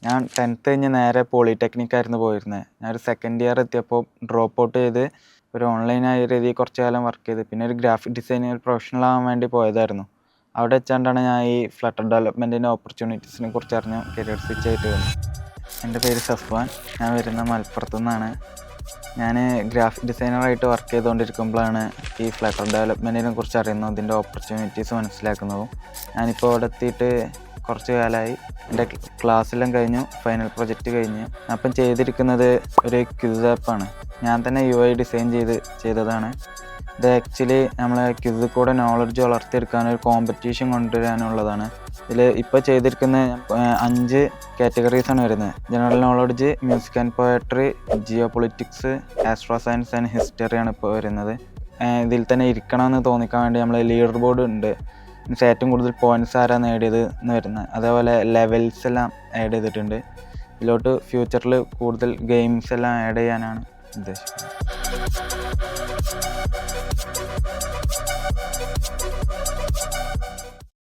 ഞാൻ 10th കഴിഞ്ഞ് നേരെ പോളിടെക്നിക്കായിരുന്നു പോയിരുന്നത്. ഞാനൊരു സെക്കൻഡ് ഇയർ എത്തിയപ്പോൾ ഡ്രോപ്പ് ഔട്ട് ചെയ്ത് ഒരു ഓൺലൈനായ രീതിയിൽ കുറച്ച് കാലം വർക്ക് ചെയ്ത് പിന്നെ ഒരു ഗ്രാഫിക് ഡിസൈനർ പ്രൊഫഷണൽ ആവാൻ വേണ്ടി പോയതായിരുന്നു. അവിടെ വെച്ചാണ്ടാണ് ഞാൻ ഈ ഫ്ലട്ടർ ഡെവലപ്മെൻറ്റിൻ്റെ ഓപ്പർച്യൂണിറ്റീസിനെ കുറിച്ച് അറിഞ്ഞ് കരിയർ സ്വിച്ച് ആയിട്ട് വന്നു. എൻ്റെ പേര് സഫ്വാൻ. ഞാൻ വരുന്ന മലപ്പുറത്തു നിന്നാണ്. ഞാൻ ഗ്രാഫിക് ഡിസൈനറായിട്ട് വർക്ക് ചെയ്തുകൊണ്ടിരിക്കുമ്പോഴാണ് ഈ ഫ്ലട്ടർ ഡെവലപ്മെൻറ്റിനെ കുറിച്ച് അറിയുന്നതും അതിൻ്റെ ഓപ്പർച്യൂണിറ്റീസ് മനസ്സിലാക്കുന്നതും. ഞാനിപ്പോൾ അവിടെ എത്തിയിട്ട് കുറച്ച് കാലമായി. എൻ്റെ ക്ലാസ്സെല്ലാം കഴിഞ്ഞു, ഫൈനൽ പ്രൊജക്റ്റ് കഴിഞ്ഞ്. അപ്പം ചെയ്തിരിക്കുന്നത് ഒരു ക്വിസ് ആപ്പാണ്. ഞാൻ തന്നെ UI ഡിസൈൻ ചെയ്തതാണ്. ഇത് ആക്ച്വലി നമ്മളെ ക്വിസിൽ കൂടെ നോളജ് വളർത്തിയെടുക്കാൻ ഒരു കോമ്പറ്റീഷൻ കൊണ്ടുവരാനുള്ളതാണ്. ഇതിൽ ഇപ്പോൾ ചെയ്തിരിക്കുന്ന 5 കാറ്റഗറീസാണ് വരുന്നത്. General knowledge, music and poetry, geo politics, astro science and ഹിസ്റ്ററിയാണ് ഇപ്പോൾ വരുന്നത്. ഇതിൽ തന്നെ ഇരിക്കണമെന്ന് തോന്നിക്കാൻ വേണ്ടി നമ്മൾ ലീഡർ ബോർഡ് ഉണ്ട്. ഏറ്റവും കൂടുതൽ പോയിൻറ്റ്സ് ആരാ നേടിയത് എന്ന് വരുന്നത്. അതേപോലെ ലെവൽസ് എല്ലാം ആഡ് ചെയ്തിട്ടുണ്ട്. ഇതിലോട്ട് ഫ്യൂച്ചറിൽ കൂടുതൽ ഗെയിംസ് എല്ലാം ആഡ് ചെയ്യാനാണ് ഉദ്ദേശിക്കുന്നത്.